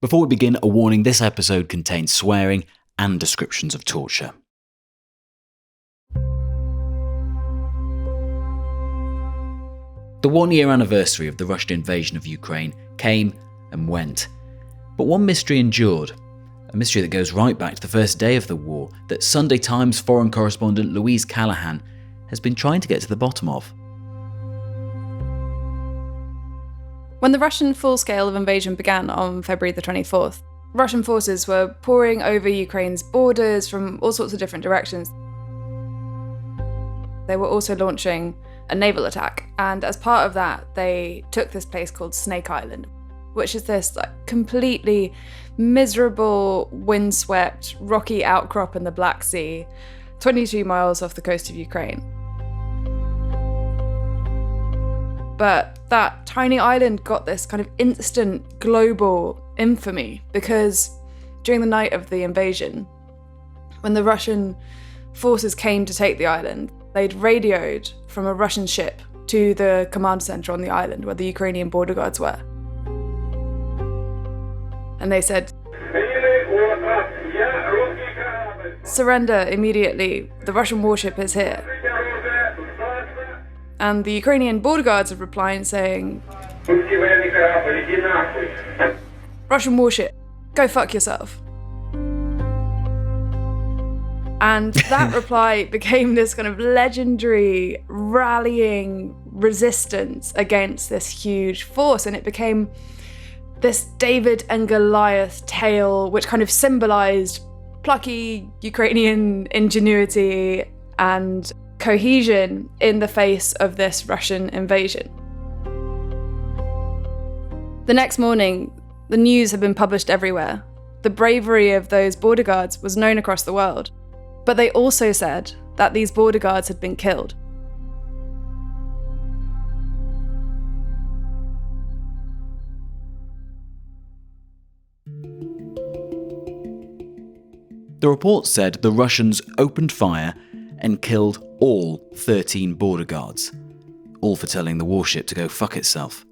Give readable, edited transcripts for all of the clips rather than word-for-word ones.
Before we begin, a warning: this episode contains swearing and descriptions of torture. The 1-year anniversary of the Russian invasion of Ukraine came and went. But one mystery endured, a mystery that goes right back to the first day of the war that Sunday Times foreign correspondent Louise Callahan has been trying to get to the bottom of. When the Russian full-scale invasion began on February the 24th, Russian forces were pouring over Ukraine's borders from all sorts of different directions. They were also launching a naval attack, and as part of that, they took this place called Snake Island, which is this completely miserable, windswept, rocky outcrop in the Black Sea, 22 miles off the coast of Ukraine. But that tiny island got this kind of instant global infamy because during the night of the invasion, when the Russian forces came to take the island, they'd radioed from a Russian ship to the command center on the island where the Ukrainian border guards were. And they said, "Surrender immediately, the Russian warship is here." And the Ukrainian border guards are replying saying, "Russian warship, go fuck yourself." And that reply became this kind of legendary rallying resistance against this huge force. And it became this David and Goliath tale, which kind of symbolized plucky Ukrainian ingenuity and cohesion in the face of this Russian invasion. The next morning, the news had been published everywhere. The bravery of those border guards was known across the world. But they also said that these border guards had been killed. The report said the Russians opened fire and killed all 13 border guards, all for telling the warship to go fuck itself.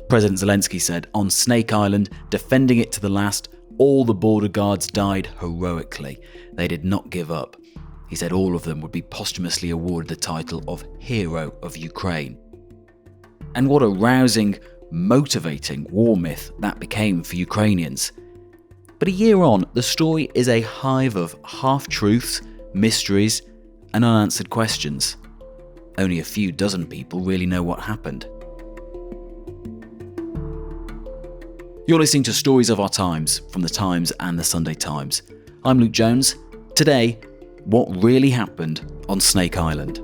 President Zelensky said on Snake Island, defending it to the last, all the border guards died heroically. They did not give up. He said all of them would be posthumously awarded the title of Hero of Ukraine. And what a rousing, motivating war myth that became for Ukrainians. But a year on, the story is a hive of half-truths, mysteries, and unanswered questions. Only a few dozen people really know what happened. You're listening to Stories of Our Times from The Times and The Sunday Times. I'm Luke Jones. Today, what really happened on Snake Island.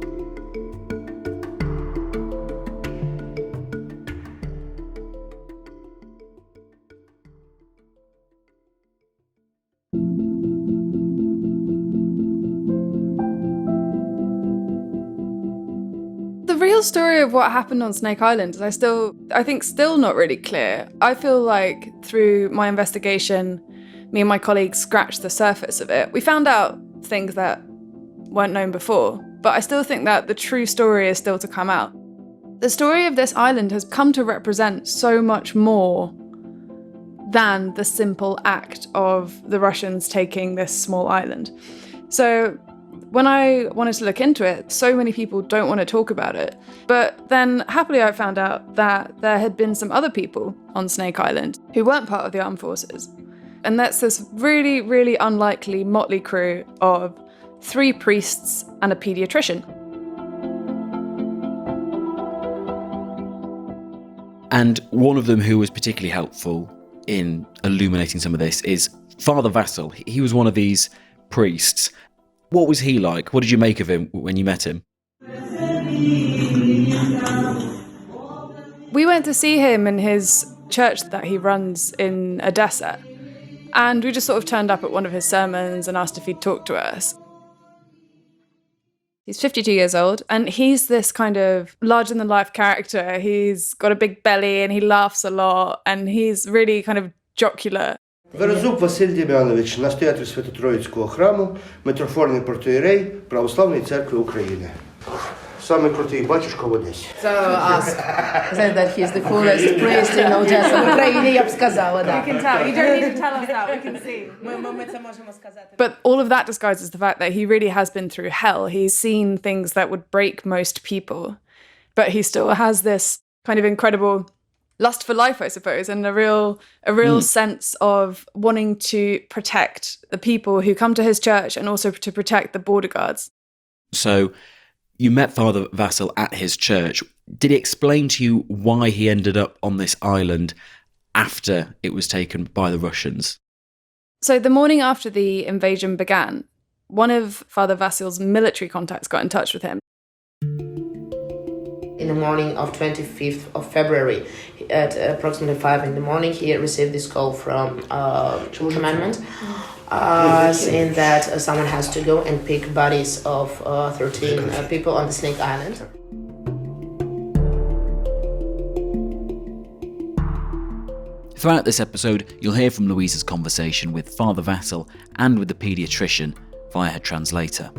The real story of what happened on Snake Island is I think still not really clear. I feel like through my investigation, me and my colleagues scratched the surface of it. We found out things that weren't known before, but I still think that the true story is still to come out. The story of this island has come to represent so much more than the simple act of the Russians taking this small island. So when I wanted to look into it, so many people don't want to talk about it. But then happily I found out that there had been some other people on Snake Island who weren't part of the armed forces. And that's this really, really unlikely motley crew of 3 priests and a paediatrician. And one of them who was particularly helpful in illuminating some of this is Father Vasil. He was one of these priests. What was he like? What did you make of him when you met him? We went to see him in his church that he runs in Odessa. And we just sort of turned up at one of his sermons and asked if he'd talk to us. He's 52 years old, and he's this kind of larger-than-life character. He's got a big belly, and he laughs a lot, and he's really kind of jocular. Верзуб Василь Дем'янович, настоятель Свято-Троїцького храму, митрофорний протоїрей Православної церкви України. Самый крутий батюшка в Одесі. So ask that he's the coolest priest in Odessa, в Україні, я б сказала, да. You can tell. You don't need to tell us that. We can see. Ми це можемо сказати. But all of that disguises the fact that he really has been through hell. He's seen things that would break most people. But he still has this kind of incredible lust for life, I suppose, and a real sense of wanting to protect the people who come to his church and also to protect the border guards. So you met Father Vasil at his church. Did he explain to you why he ended up on this island after it was taken by the Russians? So the morning after the invasion began, one of Father Vasil's military contacts got in touch with him. In the morning of 25th of February, at approximately 5 in the morning, he received this call from commandment saying that someone has to go and pick bodies of 13 people on the Snake Island. Throughout this episode, you'll hear from Louisa's conversation with Father Vasil and with the paediatrician via her translator.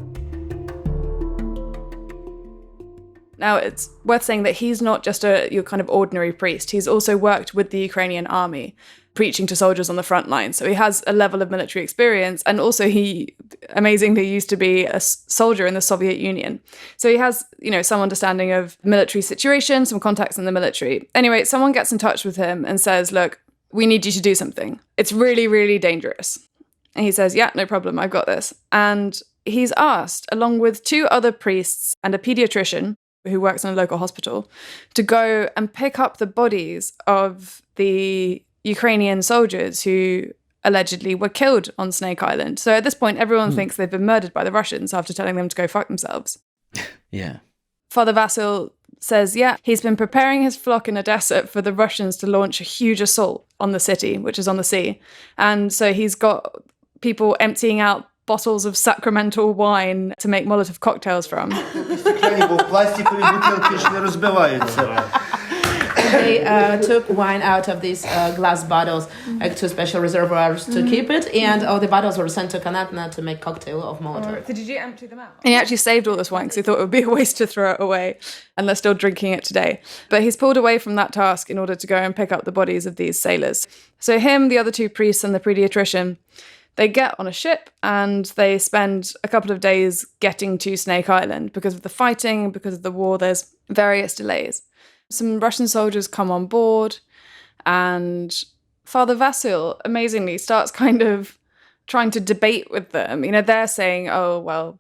Now, it's worth saying that he's not just your kind of ordinary priest. He's also worked with the Ukrainian army, preaching to soldiers on the front line. So he has a level of military experience. And also he amazingly used to be a soldier in the Soviet Union. So he has, some understanding of military situation, some contacts in the military. Anyway, someone gets in touch with him and says, look, we need you to do something. It's really, really dangerous. And he says, yeah, no problem. I've got this. And he's asked, along with 2 other priests and a paediatrician, who works in a local hospital, to go and pick up the bodies of the Ukrainian soldiers who allegedly were killed on Snake Island. So at this point, everyone thinks they've been murdered by the Russians after telling them to go fuck themselves. Yeah. Father Vasil says, yeah, he's been preparing his flock in Odessa for the Russians to launch a huge assault on the city, which is on the sea. And so he's got people emptying out bottles of sacramental wine to make Molotov cocktails from. Стекляні, бо пластикові бутилки ж не розбиваються. They took wine out of these glass bottles to special reservoirs to keep it, and all the bottles were sent to Kanatna to make cocktail of Molotov. So did you empty them out? And he actually saved all this wine because he thought it would be a waste to throw it away, and they're still drinking it today. But he's pulled away from that task in order to go and pick up the bodies of these sailors. So him, the other 2 priests, and the paediatrician, they get on a ship and they spend a couple of days getting to Snake Island. Because of the fighting, because of the war, there's various delays. Some Russian soldiers come on board and Father Vasil amazingly starts kind of trying to debate with them. They're saying, oh, well,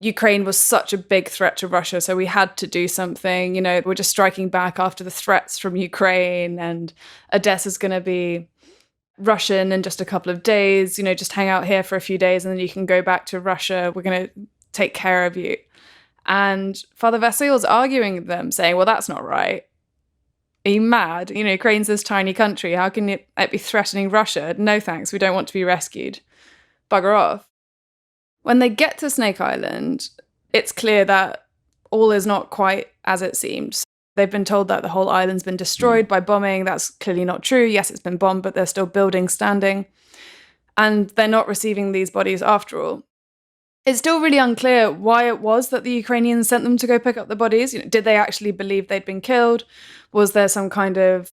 Ukraine was such a big threat to Russia, so we had to do something. We're just striking back after the threats from Ukraine, and Odessa's going to be Russian in just a couple of days. Just hang out here for a few days and then you can go back to Russia. We're going to take care of you. And Father Vasil's arguing with them, saying, well, that's not right. Are you mad? Ukraine's this tiny country. How can it be threatening Russia? No thanks. We don't want to be rescued. Bugger off. When they get to Snake Island, it's clear that all is not quite as it seems. They've been told that the whole island's been destroyed by bombing. That's clearly not true. Yes, it's been bombed, but they're still buildings standing. And they're not receiving these bodies after all. It's still really unclear why it was that the Ukrainians sent them to go pick up the bodies. Did they actually believe they'd been killed? Was there some kind of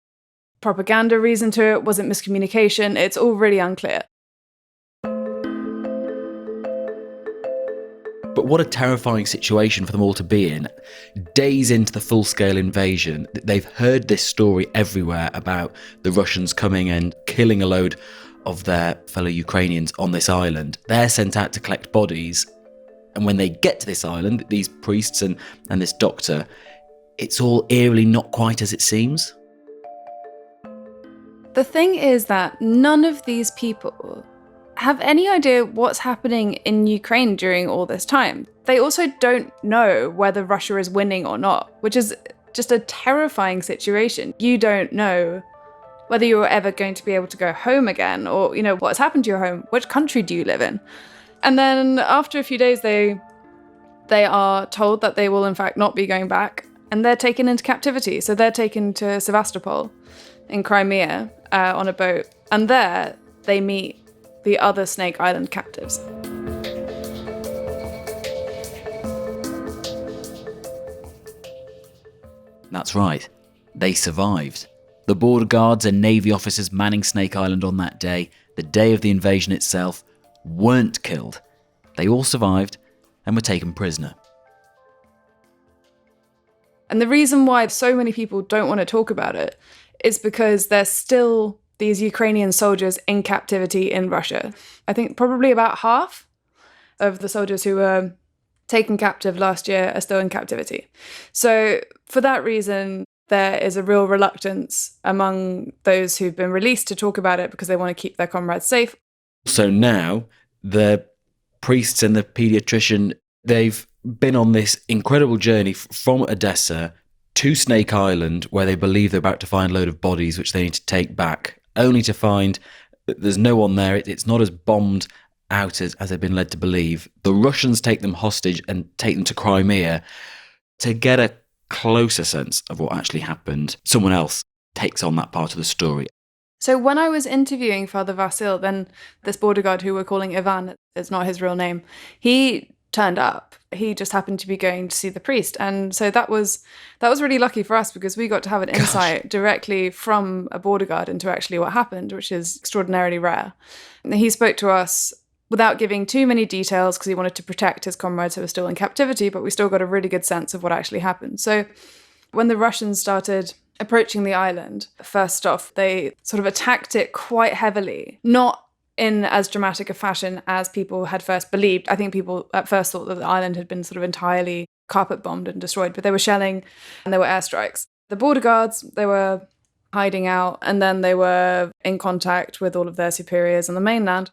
propaganda reason to it? Was it miscommunication? It's all really unclear. But what a terrifying situation for them all to be in. Days into the full-scale invasion, they've heard this story everywhere about the Russians coming and killing a load of their fellow Ukrainians on this island. They're sent out to collect bodies. And when they get to this island, these priests and this doctor, it's all eerily not quite as it seems. The thing is that none of these people have any idea what's happening in Ukraine during all this time. They also don't know whether Russia is winning or not, which is just a terrifying situation. You don't know whether you're ever going to be able to go home again, or, what's happened to your home, which country do you live in? And then after a few days, they are told that they will in fact not be going back, and they're taken into captivity. So they're taken to Sevastopol in Crimea on a boat, and there they meet the other Snake Island captives. That's right, they survived. The border guards and Navy officers manning Snake Island on that day, the day of the invasion itself, weren't killed. They all survived and were taken prisoner. And the reason why so many people don't want to talk about it is because there's still these Ukrainian soldiers in captivity in Russia. I think probably about half of the soldiers who were taken captive last year are still in captivity. So for that reason, there is a real reluctance among those who've been released to talk about it because they want to keep their comrades safe. So now the priests and the pediatrician, they've been on this incredible journey from Odessa to Snake Island, where they believe they're about to find a load of bodies which they need to take back, only to find that there's no one there. It's not as bombed out as they've been led to believe. The Russians take them hostage and take them to Crimea. To get a closer sense of what actually happened, someone else takes on that part of the story. So when I was interviewing Father Vasil, then this border guard who we're calling Ivan, it's not his real name, he turned up. He just happened to be going to see the priest. And so that was really lucky for us because we got to have an insight directly from a border guard into actually what happened, which is extraordinarily rare. And he spoke to us without giving too many details because he wanted to protect his comrades who were still in captivity, but we still got a really good sense of what actually happened. So when the Russians started approaching the island, first off, they sort of attacked it quite heavily, not in as dramatic a fashion as people had first believed. I think people at first thought that the island had been sort of entirely carpet bombed and destroyed, but they were shelling and there were airstrikes. The border guards, they were hiding out, and then they were in contact with all of their superiors on the mainland.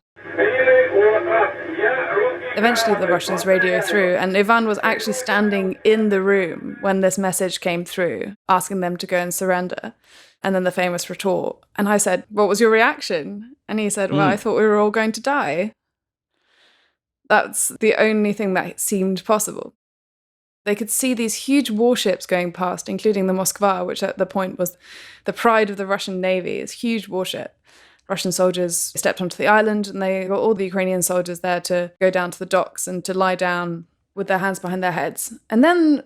Eventually the Russians radio through, and Ivan was actually standing in the room when this message came through, asking them to go and surrender. And then the famous retort. And I said, "What was your reaction?" And he said, "Well, I thought we were all going to die." That's the only thing that seemed possible. They could see these huge warships going past, including the Moskva, which at the point was the pride of the Russian Navy, this huge warship. Russian soldiers stepped onto the island and they got all the Ukrainian soldiers there to go down to the docks and to lie down with their hands behind their heads. And then,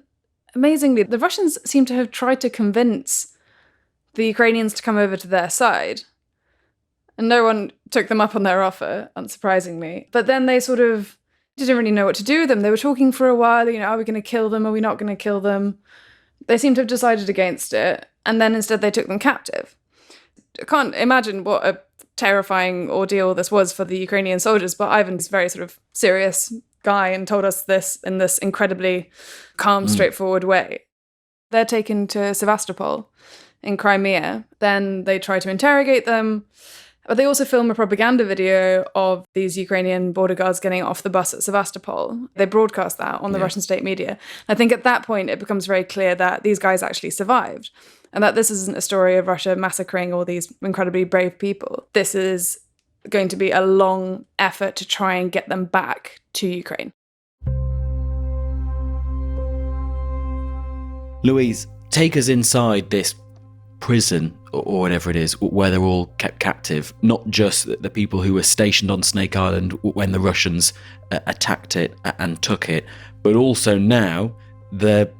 amazingly, the Russians seem to have tried to convince the Ukrainians to come over to their side. And no one took them up on their offer, unsurprisingly. But then they sort of didn't really know what to do with them. They were talking for a while, are we going to kill them? Are we not going to kill them? They seem to have decided against it. And then instead they took them captive. I can't imagine what a terrifying ordeal this was for the Ukrainian soldiers, but Ivan's a very sort of serious guy and told us this in this incredibly calm, straightforward way. They're taken to Sevastopol in Crimea. Then they try to interrogate them. But they also film a propaganda video of these Ukrainian border guards getting off the bus at Sevastopol. They broadcast that on the Russian state media. I think at that point, it becomes very clear that these guys actually survived and that this isn't a story of Russia massacring all these incredibly brave people. This is going to be a long effort to try and get them back to Ukraine. Louise, take us inside this prison or whatever it is where they're all kept captive, not just the people who were stationed on Snake Island when the Russians attacked it and took it, but also now the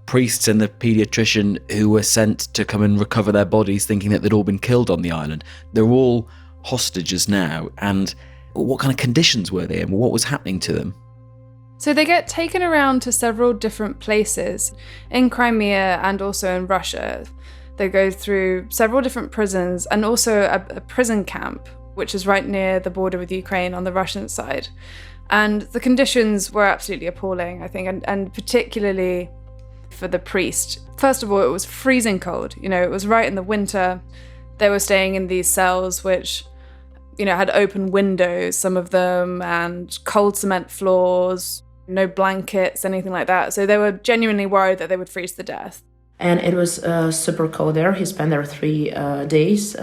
priests and the pediatrician who were sent to come and recover their bodies thinking that they'd all been killed on the island. They're all hostages now, and what kind of conditions were they in? What was happening to them? So they get taken around to several different places in Crimea and also in Russia. They go through several different prisons and also a prison camp, which is right near the border with Ukraine on the Russian side. And the conditions were absolutely appalling, I think, and particularly for the priest. First of all, it was freezing cold. It was right in the winter. They were staying in these cells which, had open windows, some of them, and cold cement floors, no blankets, anything like that. So they were genuinely worried that they would freeze to death. And it was super cold there. He spent there 3 days.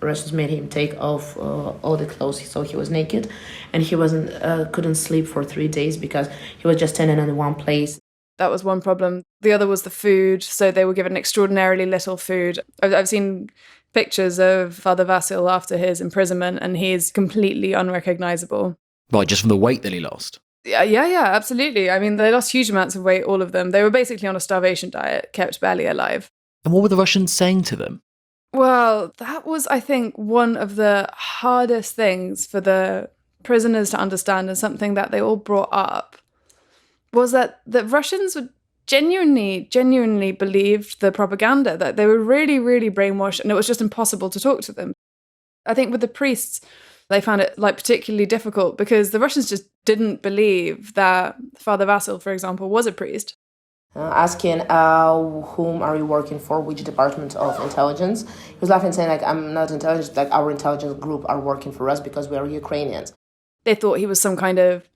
Russians made him take off all the clothes, so he was naked. And he couldn't sleep for 3 days because he was just standing in one place. That was one problem. The other was the food. So they were given extraordinarily little food. I've seen pictures of Father Vasil after his imprisonment, and he's completely unrecognizable. Right, just from the weight that he lost? Yeah, absolutely. I mean, they lost huge amounts of weight, all of them. They were basically on a starvation diet, kept barely alive. And what were the Russians saying to them? Well, that was, I think, one of the hardest things for the prisoners to understand, and something that they all brought up, was that the Russians would genuinely believed the propaganda, that they were really, really brainwashed, and it was just impossible to talk to them. I think with the priests, they found it particularly difficult because the Russians just didn't believe that Father Vasil, for example, was a priest. Asking whom are you working for, which department of intelligence. He was laughing, saying like, I'm not intelligence, like our intelligence group are working for us because we are Ukrainians. They thought he was some kind of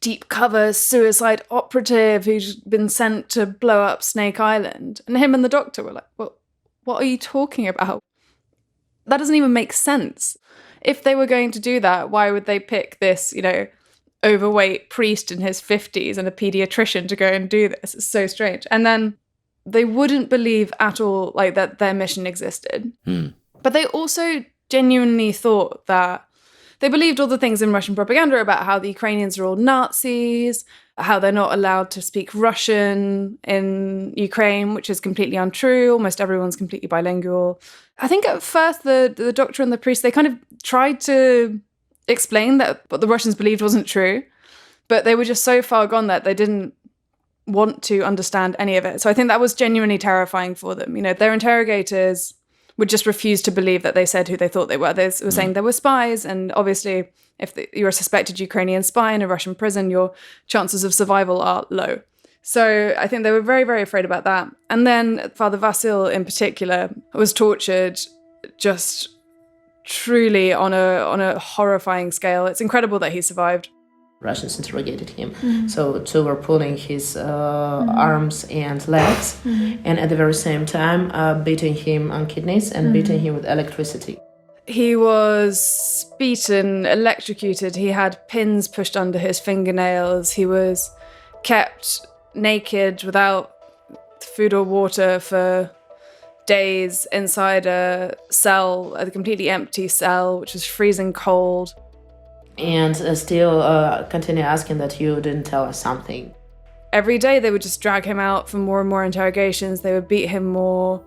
deep cover suicide operative who's been sent to blow up Snake Island. And him and the doctor were like, well, what are you talking about? That doesn't even make sense. If they were going to do that, why would they pick this, overweight priest in his 50s and a pediatrician to go and do this? It's so strange. And then they wouldn't believe at all that their mission existed. But they also genuinely thought that they believed all the things in Russian propaganda about how the Ukrainians are all Nazis, how they're not allowed to speak Russian in Ukraine, which is completely untrue. Almost everyone's completely bilingual. I think at first the doctor and the priest, they kind of tried to explain that what the Russians believed wasn't true, but they were just so far gone that they didn't want to understand any of it. So I think that was genuinely terrifying for them. Their interrogators would just refuse to believe that they said who they thought they were. They were saying they were spies, and obviously if you're a suspected Ukrainian spy in a Russian prison, your chances of survival are low. So I think they were very, very afraid about that. And then Father Vasil in particular was tortured just truly on a horrifying scale. It's incredible that he survived. Russians interrogated him. So two were pulling his arms and legs, and at the very same time beating him on kidneys and beating him with electricity. He was beaten, electrocuted. He had pins pushed under his fingernails. He was kept naked without food or water for days inside a cell, a completely empty cell, which was freezing cold. And still continue asking that you didn't tell us something. Every day they would just drag him out for more and more interrogations. They would beat him more.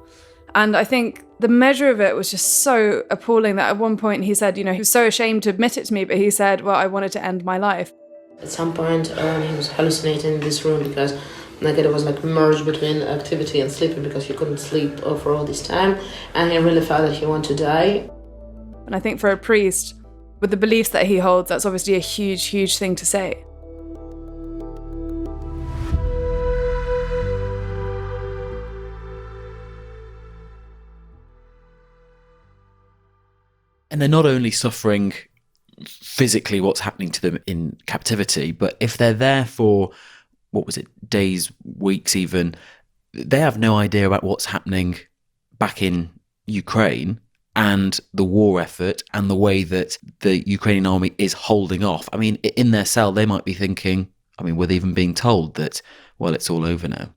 And I think the measure of it was just so appalling that at one point he said, he was so ashamed to admit it to me, but he said, well, I wanted to end my life. At some point he was hallucinating in this room because it was merged between activity and sleeping because he couldn't sleep for all this time. And he really felt that he wanted to die. And I think for a priest, with the beliefs that he holds, that's obviously a huge, huge thing to say. And they're not only suffering physically what's happening to them in captivity, but if they're there for, days, weeks even, they have no idea about what's happening back in Ukraine and the war effort and the way that the Ukrainian army is holding off. I mean, in their cell, they might be thinking, were they even being told that, well, it's all over now?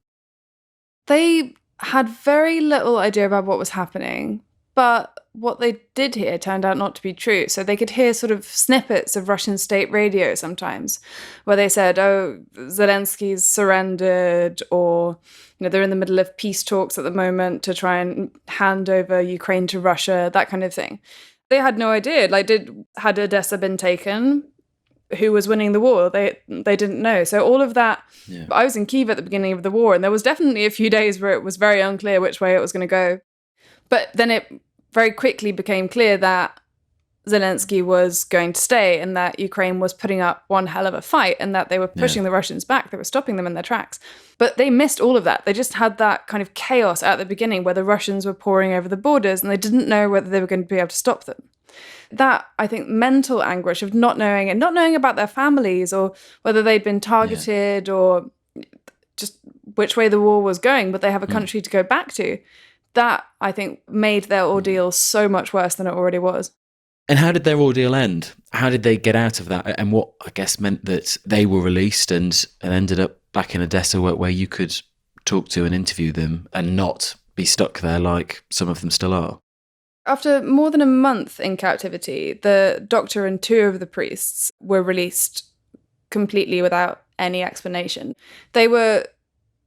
They had very little idea about what was happening, but what they did hear turned out not to be true. So they could hear sort of snippets of Russian state radio sometimes where they said, oh, Zelensky's surrendered, or they're in the middle of peace talks at the moment to try and hand over Ukraine to Russia, that kind of thing. They had no idea. Had Odessa been taken? Who was winning the war? They didn't know. So all of that, yeah. I was in Kyiv at the beginning of the war, and there was definitely a few days where it was very unclear which way it was going to go. But then it very quickly became clear that Zelensky was going to stay and that Ukraine was putting up one hell of a fight and that they were pushing the Russians back. They were stopping them in their tracks. But they missed all of that. They just had that kind of chaos at the beginning where the Russians were pouring over the borders and they didn't know whether they were going to be able to stop them. That, I think, mental anguish of not knowing about their families or whether they'd been targeted or just which way the war was going, but they have a country to go back to. That, I think, made their ordeal so much worse than it already was. And how did their ordeal end? How did they get out of that? And what, I guess, meant that they were released and ended up back in Odessa where you could talk to and interview them and not be stuck there like some of them still are? After more than a month in captivity, the doctor and two of the priests were released completely without any explanation. They were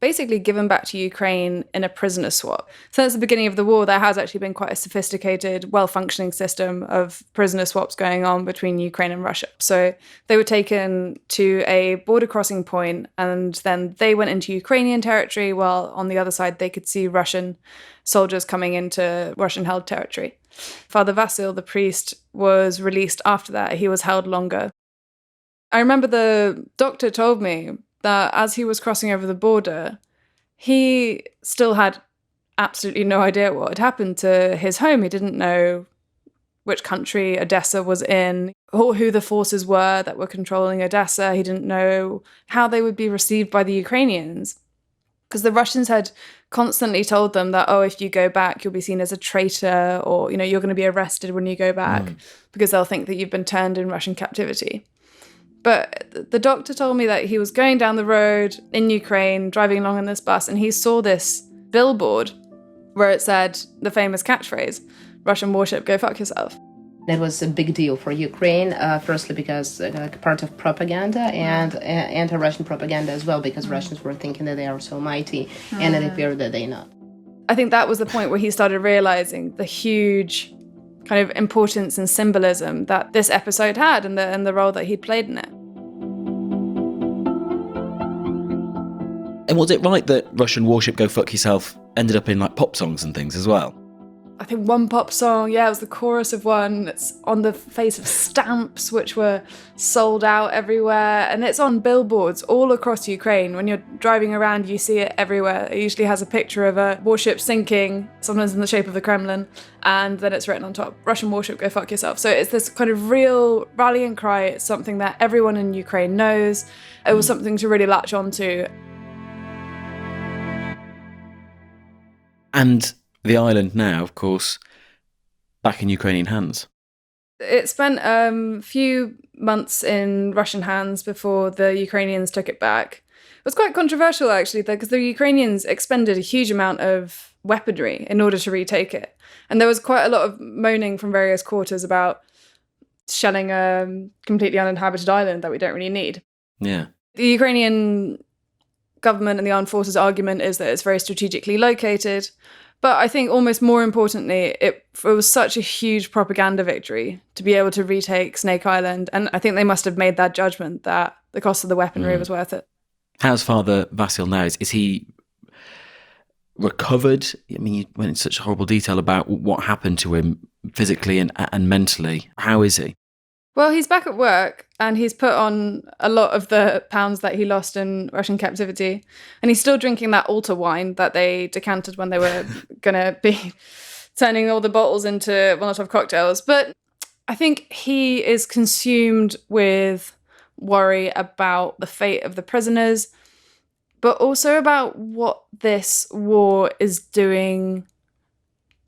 basically given back to Ukraine in a prisoner swap. Since the beginning of the war, there has actually been quite a sophisticated, well-functioning system of prisoner swaps going on between Ukraine and Russia. So they were taken to a border crossing point, and then they went into Ukrainian territory, while on the other side they could see Russian soldiers coming into Russian-held territory. Father Vasil, the priest, was released after that. He was held longer. I remember the doctor told me that as he was crossing over the border, he still had absolutely no idea what had happened to his home. He didn't know which country Odessa was in, or who the forces were that were controlling Odessa. He didn't know how they would be received by the Ukrainians, because the Russians had constantly told them that, oh, if you go back, you'll be seen as a traitor, or, you're going to be arrested when you go back because they'll think that you've been turned in Russian captivity. But the doctor told me that he was going down the road in Ukraine, driving along in this bus, and he saw this billboard where it said the famous catchphrase, Russian warship, go fuck yourself. That was a big deal for Ukraine, firstly because part of propaganda and anti-Russian propaganda as well, because Russians were thinking that they are so mighty, and it appeared that they're not. I think that was the point where he started realizing the huge kind of importance and symbolism that this episode had, and the role that he'd played in it. And was it right that Russian warship Go Fuck Yourself ended up in like pop songs and things as well? I think one pop song, it was the chorus of one that's on the face of stamps, which were sold out everywhere. And it's on billboards all across Ukraine. When you're driving around, you see it everywhere. It usually has a picture of a warship sinking, sometimes in the shape of the Kremlin, and then it's written on top, Russian warship, go fuck yourself. So it's this kind of real rallying cry. It's something that everyone in Ukraine knows. It was something to really latch onto. And the island now, of course, back in Ukrainian hands. It spent a few months in Russian hands before the Ukrainians took it back. It was quite controversial, actually, because the Ukrainians expended a huge amount of weaponry in order to retake it. And there was quite a lot of moaning from various quarters about shelling a completely uninhabited island that we don't really need. Yeah. The Ukrainian government and the armed forces argument is that it's very strategically located. But I think almost more importantly, it was such a huge propaganda victory to be able to retake Snake Island. And I think they must have made that judgment that the cost of the weaponry was worth it. How's Father Vasil now? Is he recovered? I mean, you went into such horrible detail about what happened to him physically and mentally. How is he? Well, he's back at work and he's put on a lot of the pounds that he lost in Russian captivity. And he's still drinking that altar wine that they decanted when they were going to be turning all the bottles into Molotov cocktails. But I think he is consumed with worry about the fate of the prisoners, but also about what this war is doing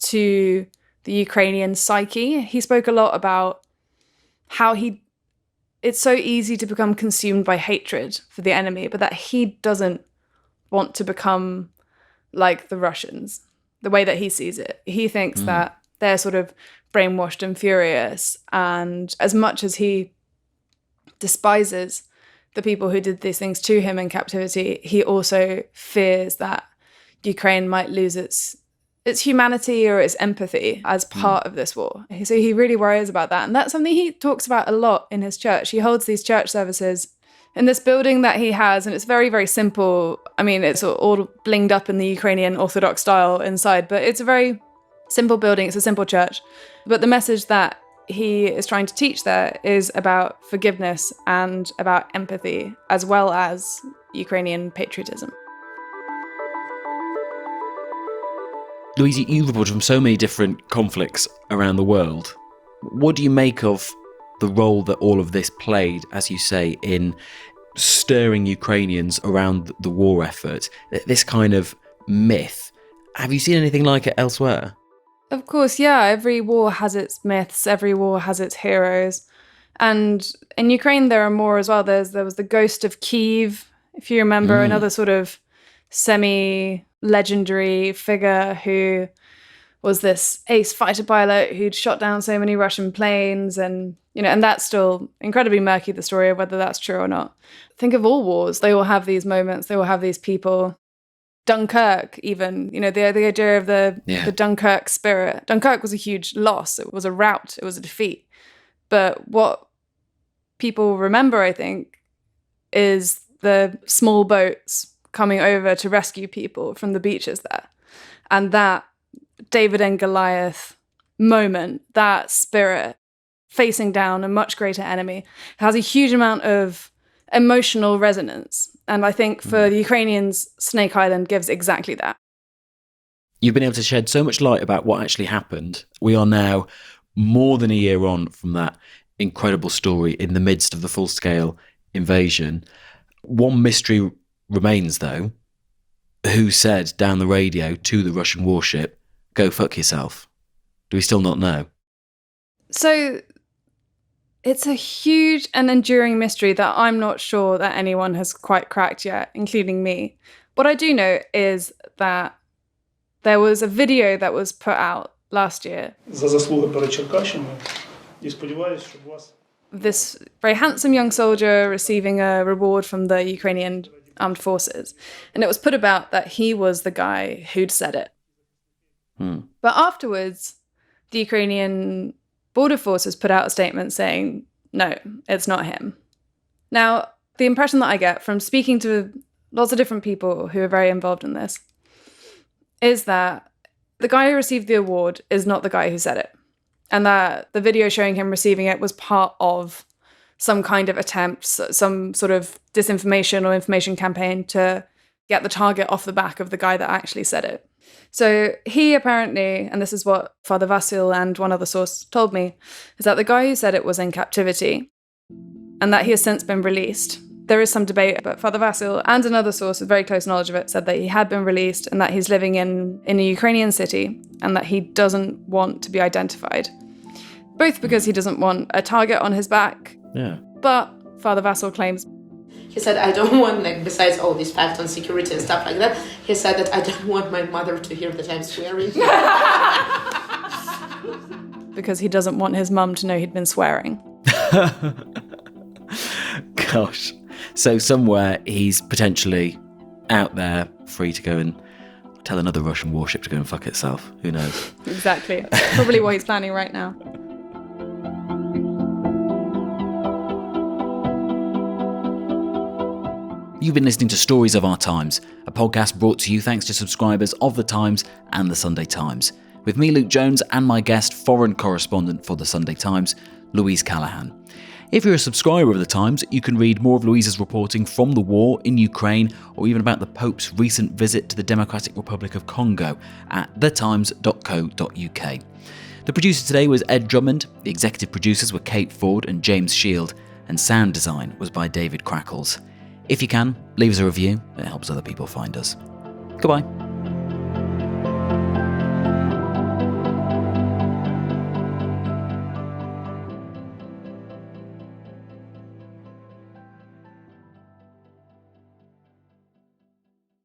to the Ukrainian psyche. He spoke a lot about how it's so easy to become consumed by hatred for the enemy, but that he doesn't want to become like the Russians, the way that he sees it. He thinks that they're sort of brainwashed and furious, and as much as he despises the people who did these things to him in captivity, he also fears that Ukraine might lose its humanity or its empathy as part of this war. So he really worries about that. And that's something he talks about a lot in his church. He holds these church services in this building that he has, and it's very, very simple. I mean, it's all blinged up in the Ukrainian Orthodox style inside, but it's a very simple building. It's a simple church. But the message that he is trying to teach there is about forgiveness and about empathy, as well as Ukrainian patriotism. Louise, you've reported from so many different conflicts around the world. What do you make of the role that all of this played, as you say, in stirring Ukrainians around the war effort? This kind of myth. Have you seen anything like it elsewhere? Of course, yeah. Every war has its myths. Every war has its heroes. And in Ukraine, there are more as well. There was the ghost of Kiev, if you remember, another sort of semi-legendary figure who was this ace fighter pilot who'd shot down so many Russian planes, and and that's still incredibly murky, the story of whether that's true or not. Think of all wars. They all have these moments, they all have these people. Dunkirk, even, the idea of the Dunkirk spirit. Dunkirk was a huge loss. It was a rout. It was a defeat. But what people remember, I think, is the small boats coming over to rescue people from the beaches there. And that David and Goliath moment, that spirit facing down a much greater enemy, has a huge amount of emotional resonance. And I think for the Ukrainians, Snake Island gives exactly that. You've been able to shed so much light about what actually happened. We are now more than a year on from that incredible story in the midst of the full-scale invasion. One mystery remains, though. Who said down the radio to the Russian warship, "Go fuck yourself"? Do we still not know? So it's a huge and enduring mystery that I'm not sure that anyone has quite cracked yet, including me. What I do know is that there was a video that was put out last year. This very handsome young soldier receiving a reward from the Ukrainian armed forces. And it was put about that he was the guy who'd said it. But afterwards, the Ukrainian border forces put out a statement saying, no, it's not him. Now, the impression that I get from speaking to lots of different people who are very involved in this is that the guy who received the award is not the guy who said it. And that the video showing him receiving it was part of some kind of attempt, some sort of disinformation or information campaign to get the target off the back of the guy that actually said it. So he apparently, and this is what Father Vasil and one other source told me, is that the guy who said it was in captivity and that he has since been released. There is some debate, but Father Vasil and another source with very close knowledge of it said that he had been released and that he's living in a Ukrainian city and that he doesn't want to be identified. Both because he doesn't want a target on his back, but Father Vasil claims he said, I don't want, besides all these facts on security and stuff like that, he said that I don't want my mother to hear that I'm swearing. Because he doesn't want his mum to know he'd been swearing. Gosh. So somewhere he's potentially out there, free to go and tell another Russian warship to go and fuck itself. Who knows? Exactly. Probably what he's planning right now. You've been listening to Stories of Our Times, a podcast brought to you thanks to subscribers of The Times and The Sunday Times, with me, Luke Jones, and my guest, foreign correspondent for The Sunday Times, Louise Callahan. If you're a subscriber of The Times, you can read more of Louise's reporting from the war in Ukraine, or even about the Pope's recent visit to the Democratic Republic of Congo at thetimes.co.uk. The producer today was Ed Drummond, the executive producers were Kate Ford and James Shield, and sound design was by David Crackles. If you can, leave us a review. It helps other people find us. Goodbye.